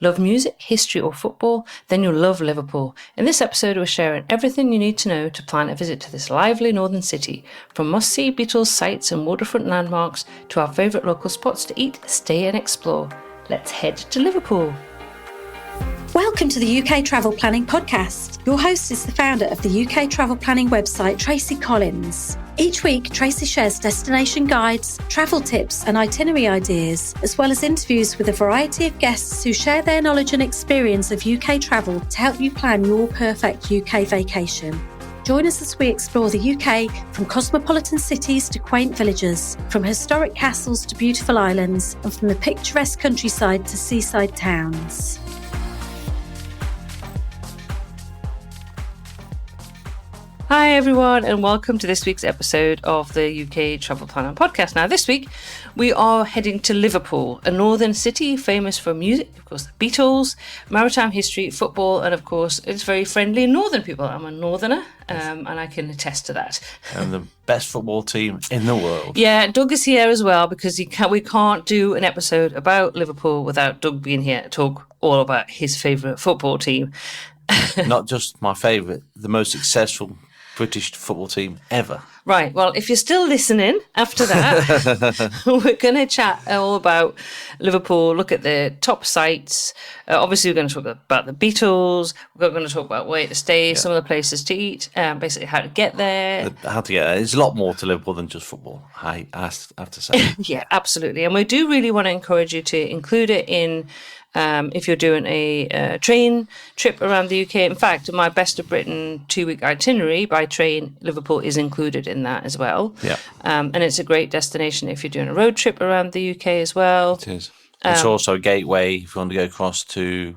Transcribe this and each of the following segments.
Love music, history or football? Then you'll love Liverpool. In this episode we're sharing everything you need to know to plan a visit to this lively northern city, from must-see Beatles sites and waterfront landmarks to our favourite local spots to eat, stay and explore. Let's head to Liverpool. Welcome to the UK Travel Planning Podcast. Your host is the founder of the UK Travel Planning website, Tracy Collins. Each week, Tracy shares destination guides, travel tips and itinerary ideas, as well as interviews with a variety of guests who share their knowledge and experience of UK travel to help you plan your perfect UK vacation. Join us as we explore the UK from cosmopolitan cities to quaint villages, from historic castles to beautiful islands, and from the picturesque countryside to seaside towns. Hi everyone and welcome to this week's episode of the UK Travel Planner Podcast. Now this week we are heading to Liverpool, a northern city famous for music, of course the Beatles, maritime history, football and of course it's very friendly northern people. I'm a northerner and I can attest to that. And the best football team in the world. Yeah, Doug is here as well because we can't do an episode about Liverpool without Doug being here to talk all about his favourite football team. Not just my favourite, the most successful British football team ever. Right, well, if you're still listening after that, we're going to chat all about Liverpool, look at the top sites. Obviously, we're going to talk about the Beatles. We're going to talk about where to stay, some of the places to eat, basically how to get there. How to get there. There's a lot more to Liverpool than just football, I have to say. Yeah, absolutely. And we do really want to encourage you to include it in if you're doing a train trip around the UK. In fact, my Best of Britain 2-week itinerary by train, Liverpool is included in that as well. Yeah. And it's a great destination if you're doing a road trip around the UK as well. It is. It's also a gateway if you want to go across to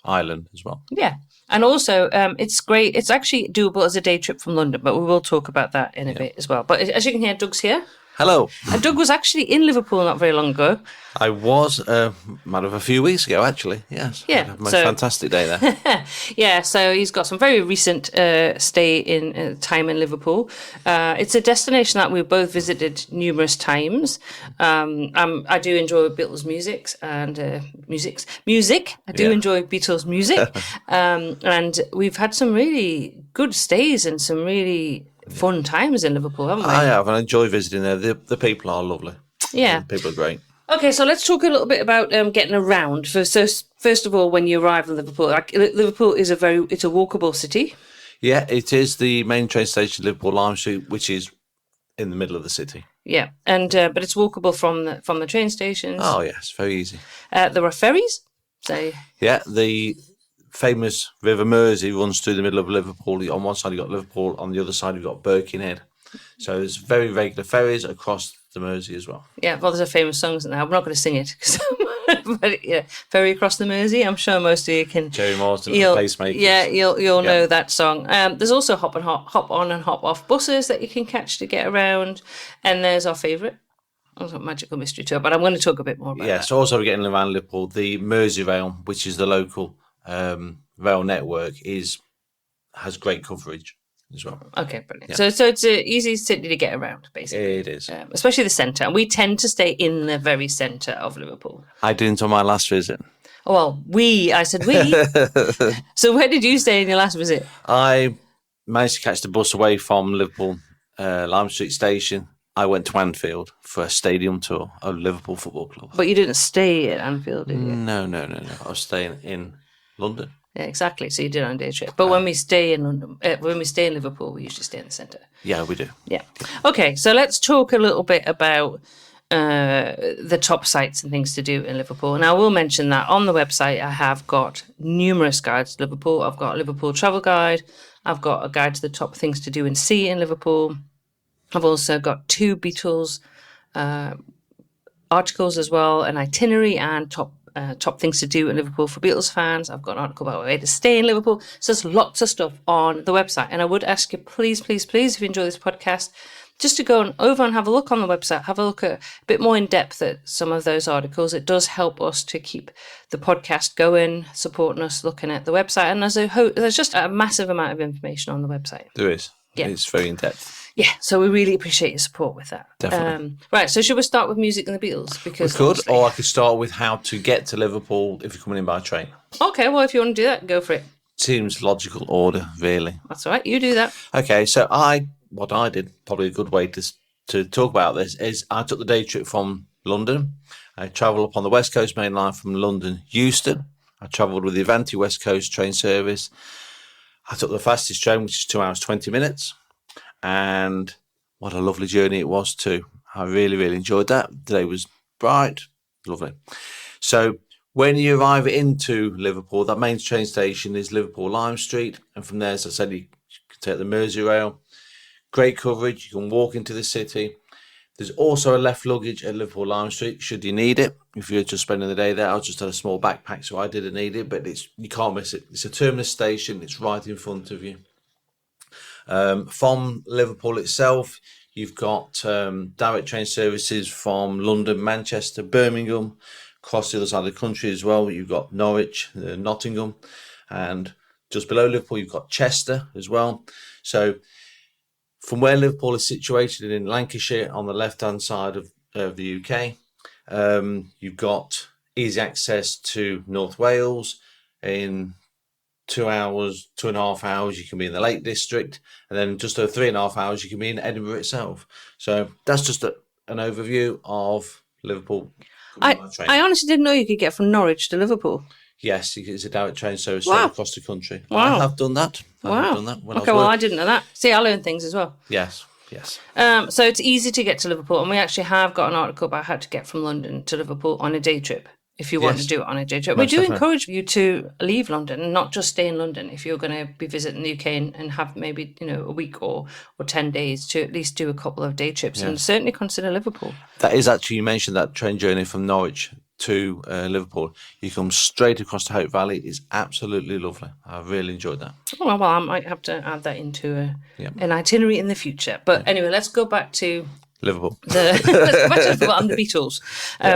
Ireland as well. Yeah. And also, it's great. It's actually doable as a day trip from London, but we will talk about that in a bit as well. But as you can hear, Doug's here. Hello. And Doug was actually in Liverpool not very long ago. I was, matter of a few weeks ago, actually. Yes. Yeah. I had a fantastic day there. Yeah. So he's got some very recent stay in time in Liverpool. It's a destination that we've both visited numerous times. I do enjoy Beatles music and music. I do enjoy Beatles music, and we've had some really good stays and some really fun times in Liverpool, haven't we? I have, and I enjoy visiting there. The people are lovely. Yeah. The people are great. Okay, so let's talk a little bit about getting around. First of all, when you arrive in Liverpool, Liverpool is it's a walkable city. Yeah, it is the main train station, Liverpool Lime Street, which is in the middle of the city. Yeah, and but it's walkable from the train stations. Oh yes, very easy. There are ferries. So yeah, the famous River Mersey runs through the middle of Liverpool. On one side you've got Liverpool, on the other side you've got Birkenhead. So there's very regular ferries across the Mersey as well. Yeah, well, there's a famous song now. I'm not going to sing it, but yeah, ferry across the Mersey. I'm sure most of you can. Jerry Marsden, the Pacemakers. Yeah, you'll know that song. There's also hop on and hop off buses that you can catch to get around, and there's our favourite. Magical Mystery Tour, but I'm going to talk a bit more about that. So also getting around Liverpool, the Merseyrail, which is the local rail network, has great coverage as well. Okay, brilliant. Yeah. So it's an easy city to get around, basically. It is. Especially the centre. And we tend to stay in the very centre of Liverpool. I didn't on my last visit. Well, I said we. So where did you stay in your last visit? I managed to catch the bus away from Liverpool Lime Street Station. I went to Anfield for a stadium tour of Liverpool Football Club. But you didn't stay at Anfield, did you? No. I was staying in London. Yeah, exactly. So you did on a day trip. But when we stay in London, when we stay in Liverpool, we usually stay in the centre. Yeah, we do. Yeah. Okay, so let's talk a little bit about the top sites and things to do in Liverpool. And I will mention that on the website I have got numerous guides to Liverpool. I've got a Liverpool travel guide. I've got a guide to the top things to do and see in Liverpool. I've also got 2 Beatles articles as well, an itinerary and top things to do in Liverpool for Beatles fans. I've got an article about where to stay in Liverpool. So there's lots of stuff on the website. And I would ask you, please, if you enjoy this podcast, just to go over and have a look on the website, have a look at a bit more in depth at some of those articles. It does help us to keep the podcast going, supporting us, looking at the website. And there's just a massive amount of information on the website. There is. Yeah. It's very in depth. Yeah, so we really appreciate your support with that. Definitely. Right, so should we start with music and the Beatles? We Because could, obviously- or I could start with how to get to Liverpool if you're coming in by train. Okay, well, if you want to do that, go for it. Seems logical order, really. That's all right, you do that. Okay, so what I did, probably a good way to talk about this, is I took the day trip from London. I travelled up on the West Coast main line from London, Euston. I travelled with the Avanti West Coast train service. I took the fastest train, which is 2 hours, 20 minutes. And what a lovely journey it was too. I really, really enjoyed that. The day was bright, lovely. So when you arrive into Liverpool, that main train station is Liverpool Lime Street. And from there, as I said, you can take the Merseyrail. Great coverage. You can walk into the city. There's also a left luggage at Liverpool Lime Street, should you need it. If you're just spending the day there, I just had a small backpack, so I didn't need it, but you can't miss it. It's a terminus station. It's right in front of you. From Liverpool itself, you've got direct train services from London, Manchester, Birmingham, across the other side of the country as well. You've got Norwich, Nottingham, and just below Liverpool, you've got Chester as well. So from where Liverpool is situated in Lancashire on the left-hand side of the UK, you've got easy access to North Wales. In 2 hours, 2.5 hours, you can be in the Lake District, and then just over 3.5 hours, you can be in Edinburgh itself. So that's just an overview of Liverpool. I honestly didn't know you could get from Norwich to Liverpool. Yes, it's a direct train service Wow. across the country. Wow. I have done that. I have done that when Okay, I was well, I didn't know that. See, I learned things as well. Yes. So it's easy to get to Liverpool, and we actually have got an article about how to get from London to Liverpool on a day trip, if you want Yes. to do it on a day trip. Most We do definitely. encourage you to leave London and not just stay in London if you're going to be visiting the UK and have maybe, a week or 10 days to at least do a couple of day trips, and certainly consider Liverpool. That is actually, you mentioned that train journey from Norwich to Liverpool. You come straight across the Hope Valley. It's absolutely lovely. I really enjoyed that. Oh, well, I might have to add that into an itinerary in the future. But anyway, let's go back to Liverpool. let's go back to Liverpool and the Beatles,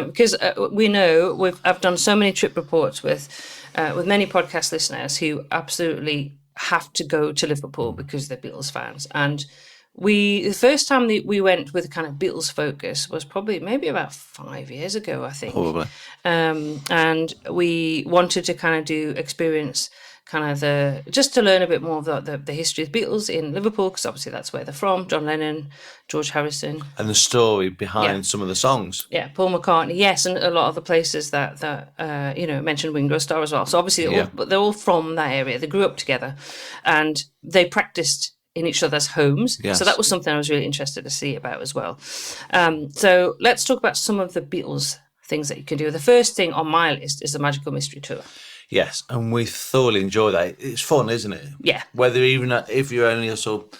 because we know I've done so many trip reports with many podcast listeners who absolutely have to go to Liverpool because they're Beatles fans. And the first time that we went with a kind of Beatles focus was probably maybe about 5 years ago, I think. Probably. And we wanted to experience just to learn a bit more of the history of the Beatles in Liverpool, because obviously that's where they're from. John Lennon, George Harrison. And the story behind some of the songs. Yeah, Paul McCartney, yes, and a lot of the places that mentioned Ringo Starr as well. So obviously they're all from that area. They grew up together and they practiced in each other's homes. Yes. So that was something I was really interested to see about as well. So let's talk about some of the Beatles things that you can do. The first thing on my list is the Magical Mystery Tour. Yes, and we thoroughly enjoy that. It's fun, isn't it? Yeah. Whether even if you're only a sort of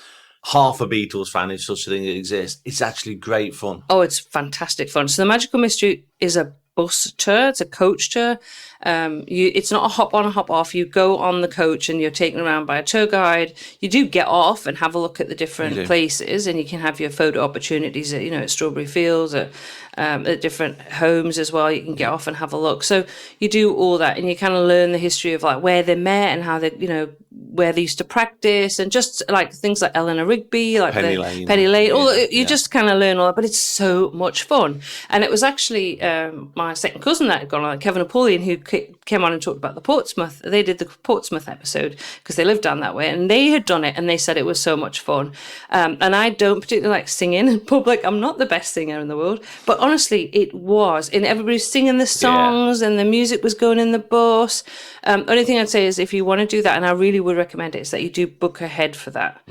half a Beatles fan, if such a thing exists, it's actually great fun. Oh, it's fantastic fun. So the Magical Mystery is a bus tour. It's a coach tour. It's not a hop on, a hop off. You go on the coach and you're taken around by a tour guide. You do get off and have a look at the different places, and you can have your photo opportunities at Strawberry Fields, at different homes as well. You can get off and have a look. So you do all that, and you kind of learn the history of like where they met and how they, where they used to practice, and just like things like Eleanor Rigby, like Penny Lane. You just kind of learn all that, but it's so much fun. And it was actually my second cousin that had gone on, Kevin Napoleon, who came on and talked about the Portsmouth. They did the Portsmouth episode because they lived down that way, and they had done it, and they said it was so much fun. And I don't particularly like singing in public. I'm not the best singer in the world, but honestly, it was. And everybody was singing the songs, and the music was going in the bus. Only thing I'd say is if you want to do that, and I really would recommend it, is that you do book ahead for that.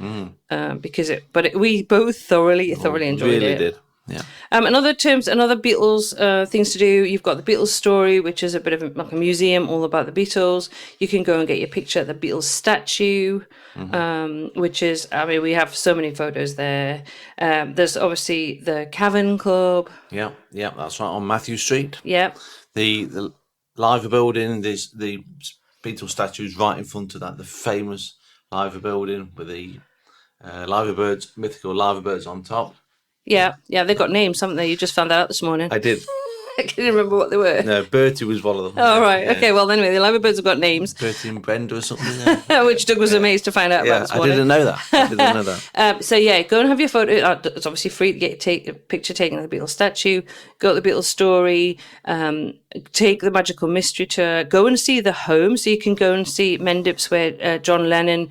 We both thoroughly enjoyed really it. Did. Yeah. Another Beatles things to do. You've got the Beatles story, which is a bit of like a museum all about the Beatles. You can go and get your picture at the Beatles statue, which is, we have so many photos there. There's obviously the Cavern Club. Yeah, that's right, on Matthew Street. Yeah. The Liver building, there's the Beatles statues right in front of that, the famous Liver building with the mythical liver birds on top. Yeah, they've got names, haven't they? You just found that out this morning. I did. I can't remember what they were. No, Bertie was one of them. Oh, right. Yeah. Okay, well, anyway, the Liver Birds have got names. Bertie and Brenda or something. Yeah. Which Doug was amazed to find out about this I morning. didn't know that. So, go and have your photo. It's obviously free to get a picture taken of the Beatles statue. Go to the Beatles story. Take the Magical Mystery Tour. Go and see the home. So you can go and see Mendips, where John Lennon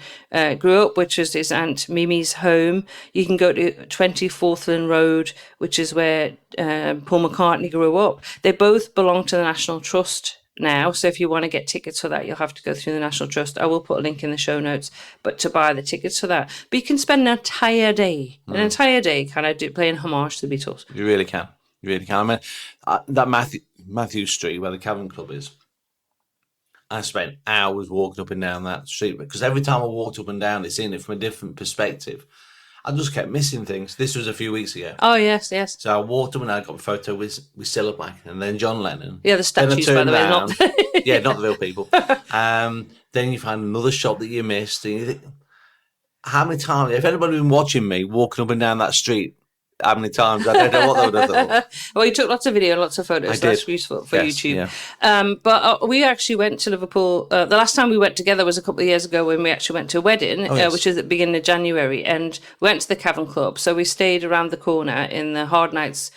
grew up, which is his Aunt Mimi's home. You can go to 20 Forthland Road, which is where Paul McCartney grew up. They both belong to the National Trust now, so if you want to get tickets for that, you'll have to go through the National Trust. I will put a link in the show notes, but to buy the tickets for that. But you can spend an entire day kind of playing homage to the Beatles. You really can. I mean, that Matthew Street, where the Cavern Club is, I spent hours walking up and down that street, because every time I walked up and down it, seeing it from a different perspective, I just kept missing things. This was a few weeks ago. Oh, yes. So I walked up and I got a photo with Cilla Black and then John Lennon. Yeah, the statues, by the way. Not the real people. Then you find another shot that you missed. And you think, how many times, if anybody had been watching me walking up and down that street, how many times? I don't know what they would have thought. Well, you took lots of video and lots of photos. So that's useful for YouTube. Yeah. But we actually went to Liverpool. The last time we went together was a couple of years ago, when we actually went to a wedding, which was at the beginning of January, and we went to the Cavern Club. So we stayed around the corner in the Hard Days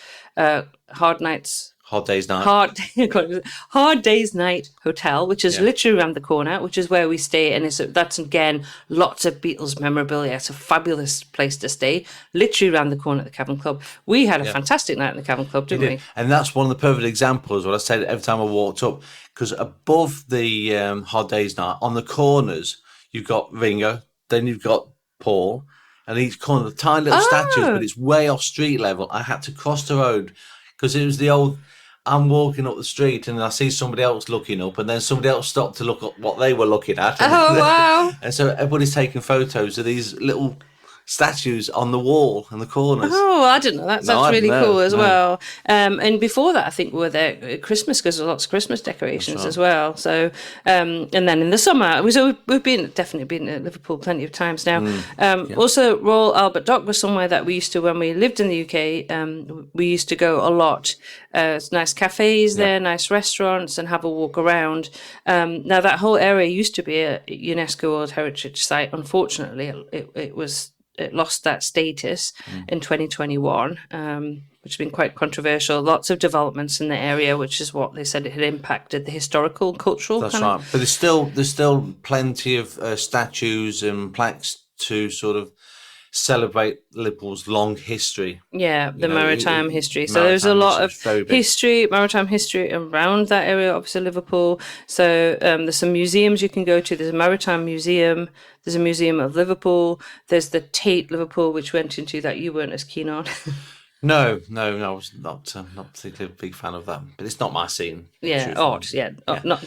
Night Hotel, which is literally around the corner, which is where we stay, and that's again lots of Beatles memorabilia. It's a fabulous place to stay, literally around the corner at the Cavern Club. We had a fantastic night in the Cavern Club, didn't we? And that's one of the perfect examples. What I said every time I walked up, because above the Hard Days Night, on the corners, you've got Ringo, then you've got Paul, and each corner, the tiny little statues, but it's way off street level. I had to cross the road because it was the old. I'm walking up the street and I see somebody else looking up, and then somebody else stopped to look at what they were looking at. Oh, wow. And so everybody's taking photos of these little statues on the wall and the corners. Oh, I didn't know that. That's really cool as well. And before that, I think we were there at Christmas, because there's lots of Christmas decorations as well. So, and then in the summer, we've definitely been to Liverpool plenty of times now. Also, Royal Albert Dock was somewhere that we used to, when we lived in the UK, we used to go a lot. It's nice cafes there, nice restaurants, and have a walk around. Now, that whole area used to be a UNESCO World Heritage Site. Unfortunately, it lost that status in 2021, which has been quite controversial. Lots of developments in the area, which is what they said it had impacted the historical, cultural. That's right. But there's still plenty of statues and plaques to sort of celebrate Liverpool's long history. Yeah, the maritime history. So there's a lot of maritime history around that area, obviously Liverpool. So there's some museums you can go to. There's a maritime museum. There's a museum of Liverpool. There's the Tate Liverpool, which went into that you weren't as keen on. No, I was not particularly a big fan of that. But it's not my scene. Yeah, art. Yeah.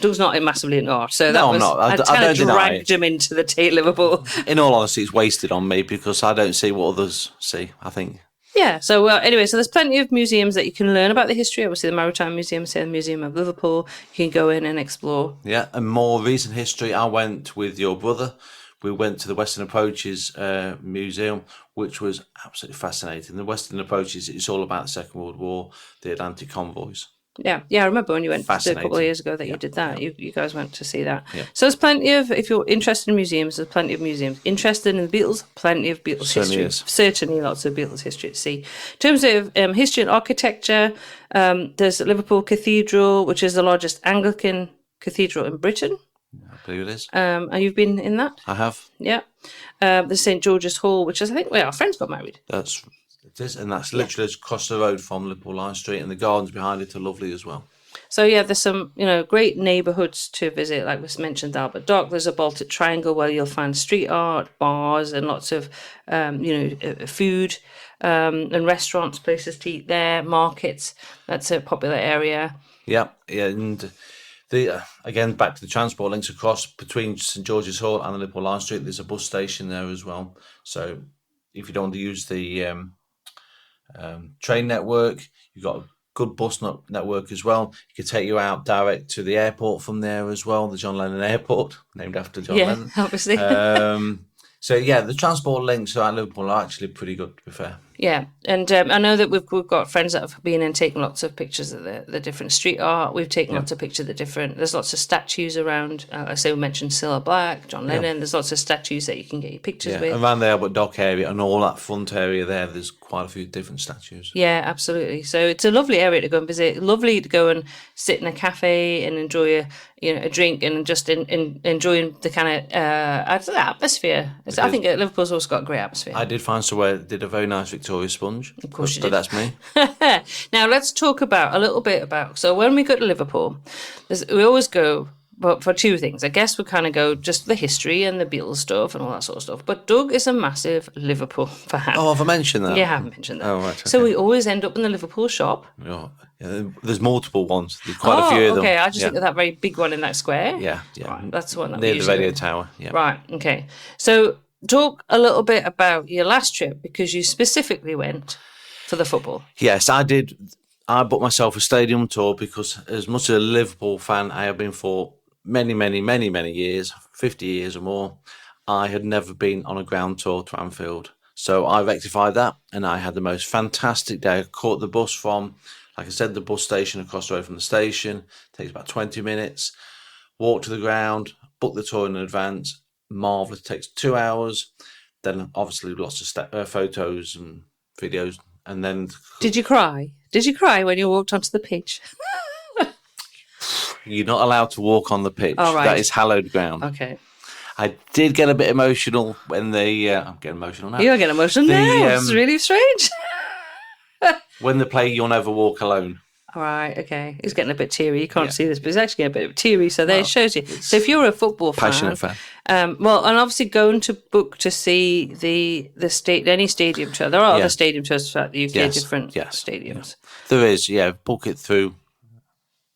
Doug's not massively in art, so that I'm not. I kind of don't dragged him into the Tate Liverpool. In all honesty, it's wasted on me because I don't see what others see, I think. Yeah, so anyway, so there's plenty of museums that you can learn about the history. Obviously, the Maritime Museum, say the Museum of Liverpool, you can go in and explore. Yeah, and more recent history, I went with your brother. We went to the Western Approaches Museum, which was absolutely fascinating. The Western Approaches, it's all about the Second World War, the Atlantic convoys. Yeah, I remember when you went a couple of years ago that you did that. You guys went to see that. Yeah. So there's plenty of, if you're interested in museums, there's plenty of museums. Interested in the Beatles, plenty of Beatles history. Certainly lots of Beatles history to see. In terms of history and architecture, there's Liverpool Cathedral, which is the largest Anglican cathedral in Britain. I believe it is. And you've been in that? I have. Yeah. The St. George's Hall, which is, I think, where our friends got married. It is, and that's literally across the road from Liverpool Line Street, and the gardens behind it are lovely as well. So yeah, there's some great neighbourhoods to visit. Like we mentioned, Albert Dock. There's a Baltic Triangle where you'll find street art, bars, and lots of food and restaurants, places to eat there, markets. That's a popular area. Yeah, and again, back to the transport links across between St George's Hall and the Liverpool Line Street. There's a bus station there as well. So if you don't want to use the train network, you've got a good bus network as well. It could take you out direct to the airport from there as well, the John Lennon Airport, named after John Lennon. Obviously. So yeah, the transport links around Liverpool are actually pretty good, to be fair. Yeah, and I know that we've got friends that have been and taken lots of pictures of the different street art. We've taken lots of pictures of there's lots of statues around. I say we mentioned Cilla Black, John Lennon. There's lots of statues that you can get your pictures with. Around the Albert Dock area and all that front area there's quite a few different statues. Yeah, absolutely. So it's a lovely area to go and visit. Lovely to go and sit in a cafe and enjoy a drink and just enjoying the kind of atmosphere. I think Liverpool's also got a great atmosphere. I did find somewhere that did a very nice Victoria sponge. Of course you did. But that's me. Now let's talk a little bit about. So when we go to Liverpool, we always go. But for two things, I guess we kind of go just the history and the Beatles stuff and all that sort of stuff. But Doug is a massive Liverpool fan. Oh, have I mentioned that? Yeah, I haven't mentioned that. Oh, right. Okay. So we always end up in the Liverpool shop. Oh, yeah, there's multiple ones. There's quite a few of them. Okay, I just think of that very big one in that square. Yeah. Right, that's the one that near we the radio tower. Yeah. Right. Okay. So talk a little bit about your last trip because you specifically went for the football. Yes, I did. I booked myself a stadium tour because, as much as a Liverpool fan I have been for many years, 50 years or more, I had never been on a ground tour to Anfield. So I rectified that and I had the most fantastic day. I caught the bus from, like I said, the bus station across the road from the station. It takes about 20 minutes. Walk to the ground, book the tour in advance. Marvellous. It takes 2 hours. Then obviously lots of photos and videos. And then... Did you cry? Did you cry when you walked onto the pitch? You're not allowed to walk on the pitch. Oh, right. That is hallowed ground. Okay. I did get a bit emotional when I'm getting emotional now. You're getting emotional now. It's really strange. When they play You'll Never Walk Alone. All right, okay. He's getting a bit teary. You can't see this, but he's actually getting a bit teary. So there it shows you. So if you're a football fan... Passionate fan. And obviously going to book to see the any stadium tour. There are other stadium tours throughout the UK, different stadiums. There is, book it through.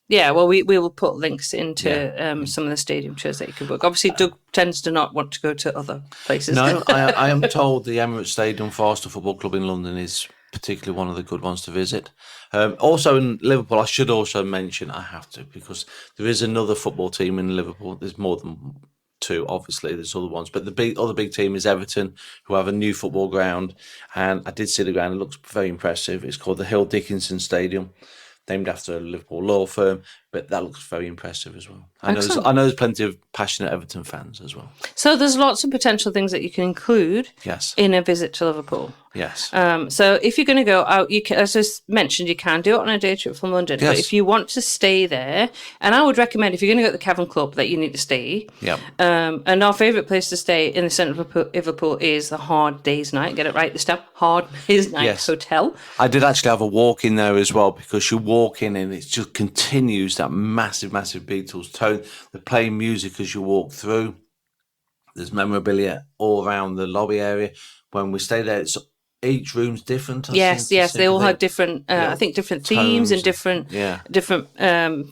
Yeah, well, we will put links into some of the stadium tours that you can book. Obviously, Doug tends to not want to go to other places. No, I am told the Emirates Stadium Forster Football Club in London is particularly one of the good ones to visit. Also in Liverpool, I should also mention, I have to, because there is another football team in Liverpool. There's more than two, obviously, there's other ones, but the other big team is Everton, who have a new football ground, and I did see the ground. It looks very impressive. It's called the Hill Dickinson Stadium, named after a Liverpool law firm, but that looks very impressive as well. I know there's plenty of passionate Everton fans as well. So there's lots of potential things that you can include in a visit to Liverpool. Yes. So if you're going to go out, you can, as I mentioned, you can do it on a day trip from London. Yes. But if you want to stay there, and I would recommend if you're going to go to the Cavern Club that you need to stay. Yeah. And our favourite place to stay in the centre of Liverpool is the Hard Days Night. Get it right this time. Hard Days Night Hotel. I did actually have a walk in there as well, because you walk in and it just continues that massive Beatles tone. They're playing music as you walk through. There's memorabilia all around the lobby area. When we stay there, each room's different. Yes, they all had different. I think different themes and different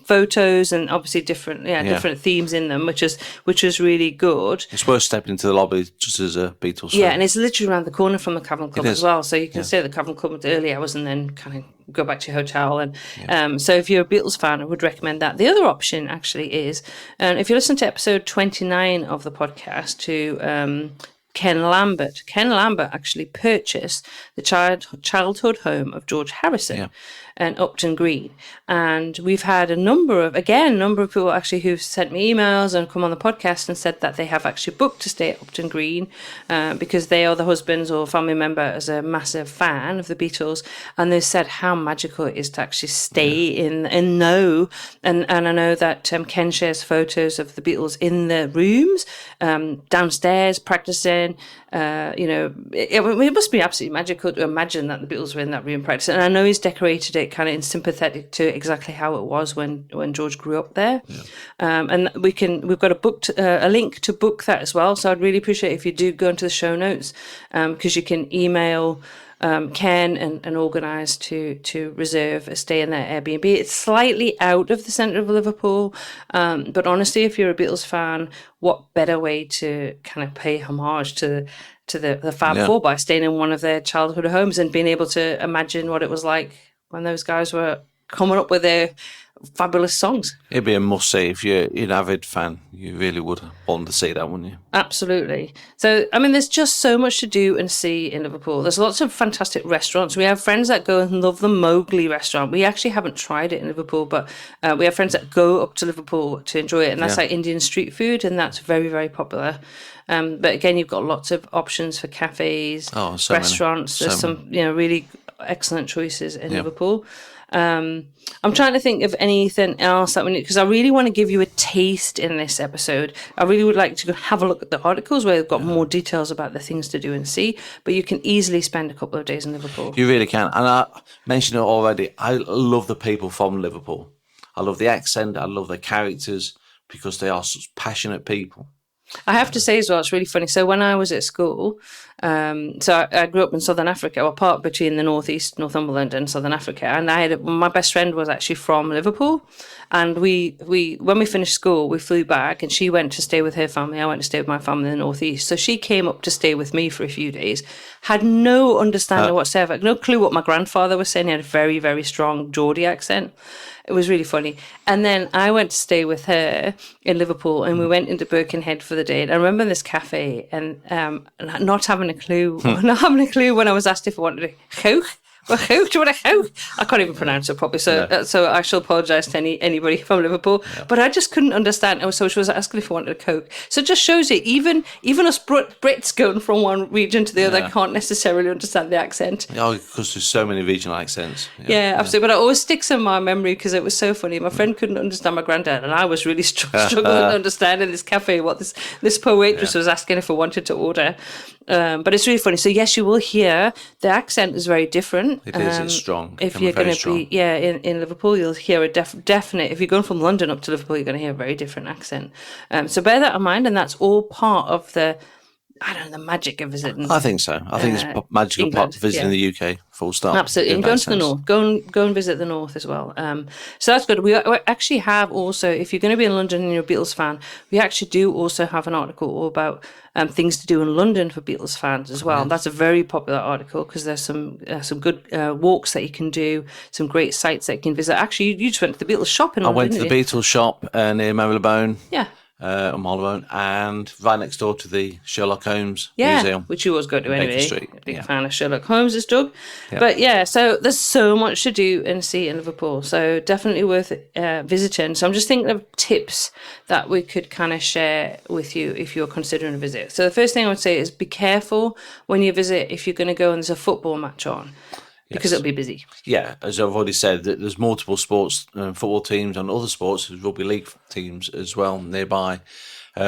photos, and obviously different themes in them, which is really good. It's worth stepping into the lobby just as a Beatles fan. Yeah, and it's literally around the corner from the Cavern Club as well, so you can stay at the Cavern Club at the early hours and then kind of go back to your hotel. And so if you're a Beatles fan, I would recommend that. The other option actually is, if you listen to episode 29 of the podcast to Ken Lambert. Ken Lambert actually purchased the childhood home of George Harrison and Upton Green. And we've had a number of people actually who've sent me emails and come on the podcast and said that they have actually booked to stay at Upton Green because they or the husbands or family member is a massive fan of the Beatles. And they said how magical it is to actually stay in and know. And I know that Ken shares photos of the Beatles in the rooms, downstairs, practicing. It must be absolutely magical to imagine that the Beatles were in that room practicing. And I know he's decorated it kind of in sympathetic to exactly how it was when George grew up there. And we've got a link to book that as well. So I'd really appreciate if you do go into the show notes, because you can email Ken and organise to reserve a stay in their Airbnb. It's slightly out of the centre of Liverpool, but honestly, if you're a Beatles fan, what better way to kind of pay homage to the Fab Four by staying in one of their childhood homes and being able to imagine what it was like when those guys were coming up with their fabulous songs. It'd be a must-see. If you're an avid fan, you really would want to see that, wouldn't you? Absolutely. So, I mean, there's just so much to do and see in Liverpool. There's lots of fantastic restaurants. We have friends that go and love the Mowgli restaurant. We actually haven't tried it in Liverpool, but we have friends that go up to Liverpool to enjoy it. And that's like Indian street food, and that's very, very popular. But again, you've got lots of options for cafes, restaurants. There's some, really excellent choices in Liverpool. I'm trying to think of anything else that we need, because I really want to give you a taste in this episode. I really would like to have a look at the articles where they've got more details about the things to do and see, but you can easily spend a couple of days in Liverpool. You really can. And I mentioned it already. I love the people from Liverpool. I love the accent. I love their characters because they are such passionate people. I have to say as well, it's really funny. So when I was at school, I grew up in Southern Africa, or part between the northeast, Northumberland, and Southern Africa. And my best friend was actually from Liverpool. And we when we finished school, we flew back, and she went to stay with her family. I went to stay with my family in the northeast. So she came up to stay with me for a few days. Had no understanding whatsoever, no clue what my grandfather was saying. He had a very, very strong Geordie accent. It was really funny. And then I went to stay with her in Liverpool, and we went into Birkenhead for the day. And I remember this cafe and not having a clue when I was asked if I wanted a Coke. Well, Coke, do you want a Coke? I can't even pronounce it properly, so I shall apologise to anybody from Liverpool. Yeah. But I just couldn't understand. So she was asking if I wanted a Coke. So it just shows you, even us Brits going from one region to the other can't necessarily understand the accent. Oh, because there's so many regional accents. Yeah, absolutely. But it always sticks in my memory because it was so funny. My friend couldn't understand my granddad, and I was really struggling to understand in this cafe what this poor waitress was asking if I wanted to order. But it's really funny. So yes, you will hear the accent is very different. It is. It's strong. If you're going to be in Liverpool, you'll hear a definite. If you're going from London up to Liverpool, you're going to hear a very different accent. So bear that in mind, and that's all part of the magic of visiting. I think so. I think it's magical England, part of visiting the UK. Full stop. Absolutely, and going to the north. Go and visit the north as well. So that's good. We actually have also, if you're going to be in London and you're a Beatles fan, we actually do also have an article all about things to do in London for Beatles fans as well. And that's a very popular article because there's some good walks that you can do, some great sites that you can visit. Actually, you just went to the Beatles shop in London. I went to the Beatles shop near Marylebone. Yeah. On Marylebone, and right next door to the Sherlock Holmes Museum. Which you always go to anyway. Street. Big fan of Sherlock Holmes, Doug. Yeah. But so there's so much to do and see in Liverpool. So definitely worth visiting. So I'm just thinking of tips that we could kind of share with you if you're considering a visit. So the first thing I would say is be careful when you visit if you're going to go and there's a football match on. Because it'll be busy. Yeah, as I've already said, there's multiple sports, football teams and other sports, rugby league teams as well nearby. They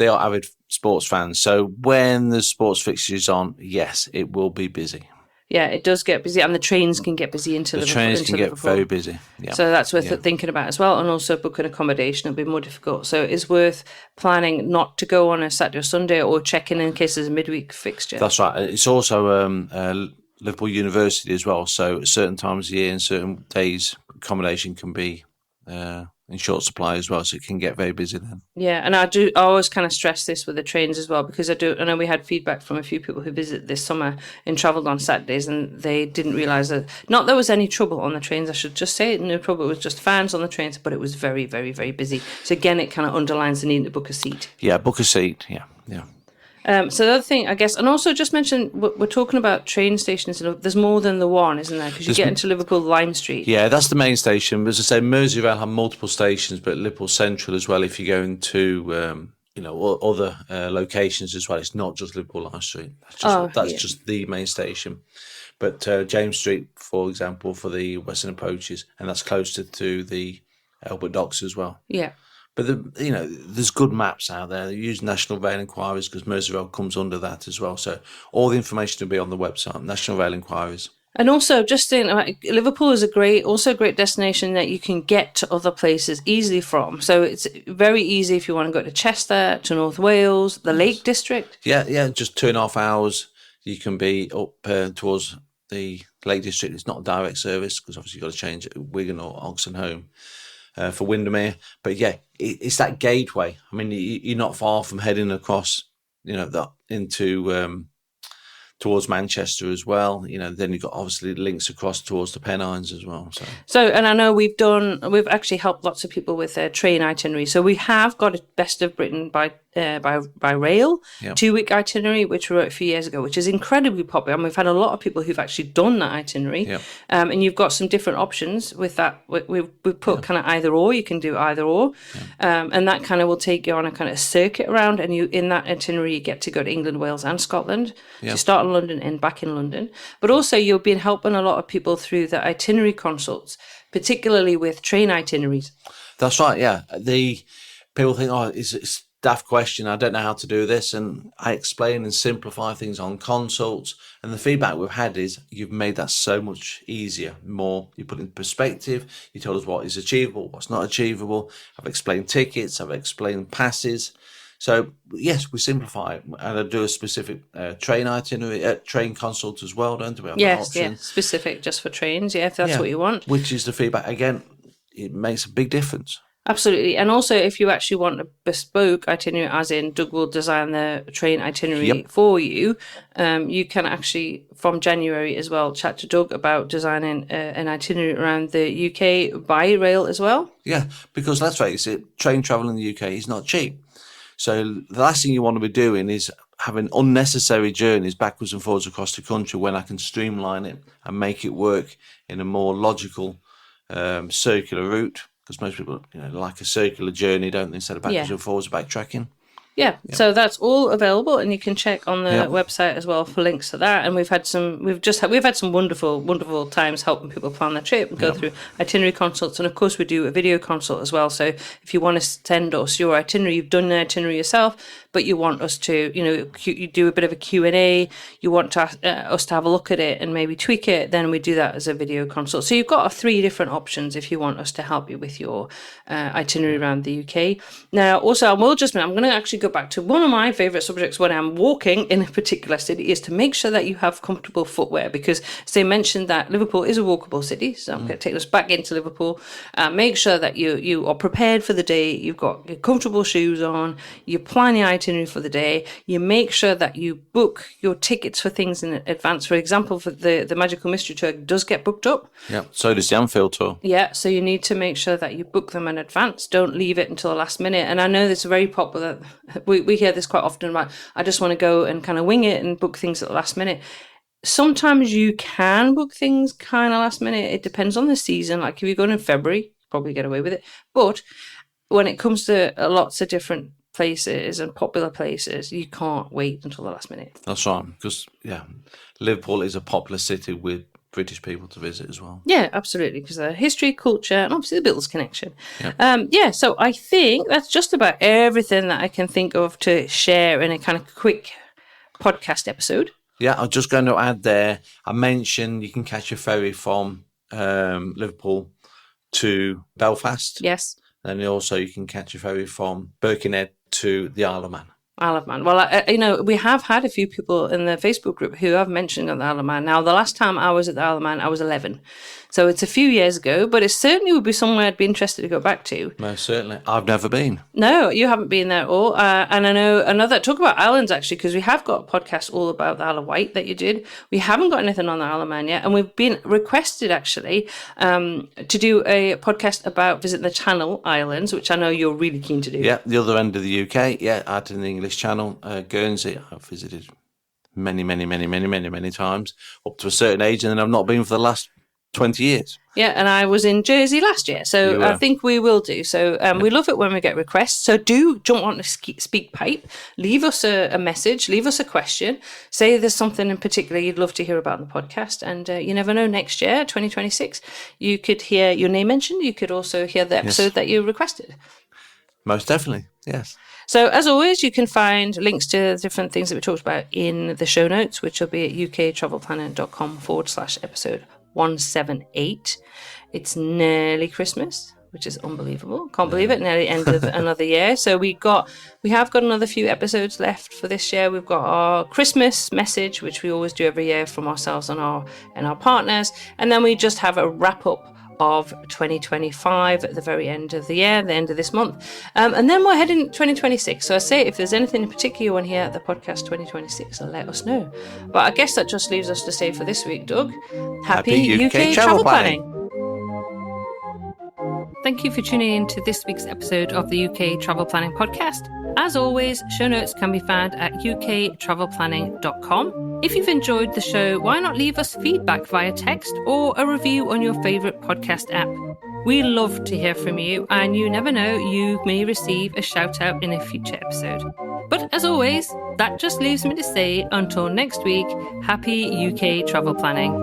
are avid sports fans. So when there's sports fixtures on, yes, it will be busy. Yeah, it does get busy, and the trains can get busy into Liverpool. The trains can get very busy. Yeah. So that's worth thinking about as well, and also booking accommodation will be more difficult. So it's worth planning not to go on a Saturday or Sunday, or checking in case there's a midweek fixture. That's right. It's also Liverpool University as well, so at certain times of the year and certain days, accommodation can be in short supply as well, so it can get very busy then. Yeah, and I always kind of stress this with the trains as well, because I know we had feedback from a few people who visited this summer and travelled on Saturdays, and they didn't realise that, not there was any trouble on the trains, I should just say, no trouble, it was just fans on the trains, but it was very, very, very busy. So again, it kind of underlines the need to book a seat. Yeah, book a seat, yeah. So the other thing, I guess, and also just mention, we're talking about train stations, and there's more than the one, isn't there? Because you get into Liverpool Lime Street. Yeah, that's the main station. As I say, Merseyrail have multiple stations, but Liverpool Central as well, if you're going to, other locations as well. It's not just Liverpool Lime Street. That's just the main station. But James Street, for example, for the Western approaches, and that's closer to the Albert Docks as well. Yeah. But there's good maps out there. They use National Rail Inquiries because Merseyrail comes under that as well. So all the information will be on the website, National Rail Inquiries. And also, just think, Liverpool is a great destination that you can get to other places easily from. So it's very easy if you want to go to Chester, to North Wales, the Lake District. Yeah, just 2.5 hours. You can be up towards the Lake District. It's not a direct service because obviously you've got to change at Wigan or Oxenholme. For Windermere, but it's that gateway. I mean, you're not far from heading across, into towards Manchester as well. Then you've got obviously links across towards the Pennines as well. So, and I know we've actually helped lots of people with their train itinerary. So we have got a Best of Britain by rail, 2-week itinerary, which we wrote a few years ago, which is incredibly popular. And we've had a lot of people who've actually done that itinerary. And you've got some different options with that. We've put kind of either or. You can do either or. And that kind of will take you on a kind of circuit around. And in that itinerary, you get to go to England, Wales and Scotland. So you start in London and back in London. But also you've been helping a lot of people through the itinerary consults, particularly with train itineraries. That's right, yeah. The people think, it's a daft question, I don't know how to do this. And I explain and simplify things on consults. And the feedback we've had is you've made that so much easier, more. You put it in perspective. You told us what is achievable, what's not achievable. I've explained tickets. I've explained passes. So, yes, we simplify it. And I do a specific train itinerary, train consult as well, don't we? Yes, specific just for trains, if that's what you want. Which is the feedback. Again, it makes a big difference. Absolutely. And also, if you actually want a bespoke itinerary, as in Doug will design the train itinerary for you, you can actually, from January as well, chat to Doug about designing an itinerary around the UK by rail as well. Yeah, because let's face it, train travel in the UK is not cheap. So the last thing you want to be doing is having unnecessary journeys backwards and forwards across the country when I can streamline it and make it work in a more logical circular route. Because most people like a circular journey, don't they, instead of backwards and forwards backtracking. Yeah, so that's all available, and you can check on the website as well for links to that. And we've had some wonderful times helping people plan their trip and go through itinerary consults. And of course, we do a video consult as well. So if you want to send us your itinerary, you've done the itinerary yourself, but you want us to, you do a bit of a Q&A, you want us to have a look at it and maybe tweak it, then we do that as a video consult. So you've got 3 different options if you want us to help you with your itinerary around the UK. Now, also, I'm going to actually go back to one of my favourite subjects when I'm walking in a particular city is to make sure that you have comfortable footwear, because as they mentioned that Liverpool is a walkable city, so I'm going to take us back into Liverpool. Make sure that you are prepared for the day, you've got your comfortable shoes on, you plan your itinerary for the day, you make sure that you book your tickets for things in advance. For example, for the Magical Mystery Tour does get booked up. Yeah, so does the Anfield tour. Yeah, so you need to make sure that you book them in advance. Don't leave it until the last minute. And I know this is very popular. We hear this quite often, like, I just want to go and kind of wing it and book things at the last minute. Sometimes you can book things kind of last minute. It depends on the season. Like if you're going in February, probably get away with it. But when it comes to lots of different places and popular places, you can't wait until the last minute. That's right, because Liverpool is a popular city with British people to visit as well. Yeah, absolutely, because the history, culture, and obviously the Beatles connection. So I think that's just about everything that I can think of to share in a kind of quick podcast episode. Yeah, I'm just going to add there, I mentioned you can catch a ferry from Liverpool to Belfast. Yes. And also you can catch a ferry from Birkenhead to the Isle of Man. Isle of Man. Well, we have had a few people in the Facebook group who have mentioned the Isle of Man. Now, the last time I was at the Isle of Man, I was 11. So it's a few years ago, but it certainly would be somewhere I'd be interested to go back to. Most certainly. I've never been. No, you haven't been there at all. And I know talk about islands, actually, because we have got a podcast all about the Isle of Wight that you did. We haven't got anything on the Isle of Man yet. And we've been requested, actually, to do a podcast about visiting the Channel Islands, which I know you're really keen to do. Yeah, the other end of the UK. Yeah, out in the English Channel. Guernsey, I've visited many times, up to a certain age, and then I've not been for the last 20 years. Yeah, and I was in Jersey last year, so I think we will do. So we love it when we get requests. So do jump on the speak pipe, leave us a message, leave us a question, say there's something in particular you'd love to hear about in the podcast. And you never know, next year, 2026, you could hear your name mentioned. You could also hear the episode that you requested. Most definitely, yes. So, as always, you can find links to the different things that we talked about in the show notes, which will be at uktravelplanning.com/episode 178. It's nearly Christmas, which is unbelievable. Can't believe it. Nearly end of another year. So we have got another few episodes left for this year. We've got our Christmas message, which we always do every year from ourselves and our partners, and then we just have a wrap up of 2025 at the very end of the year, the end of this month. And then we're heading 2026. So I say, if there's anything in particular you want to hear at the podcast 2026, let us know. But I guess that just leaves us to say for this week, Doug, happy UK travel planning. Thank you for tuning in to this week's episode of the UK Travel Planning Podcast. As always, show notes can be found at uktravelplanning.com. If you've enjoyed the show, why not leave us feedback via text or a review on your favourite podcast app? We love to hear from you, and you never know, you may receive a shout out in a future episode. But as always, that just leaves me to say, until next week, happy UK travel planning.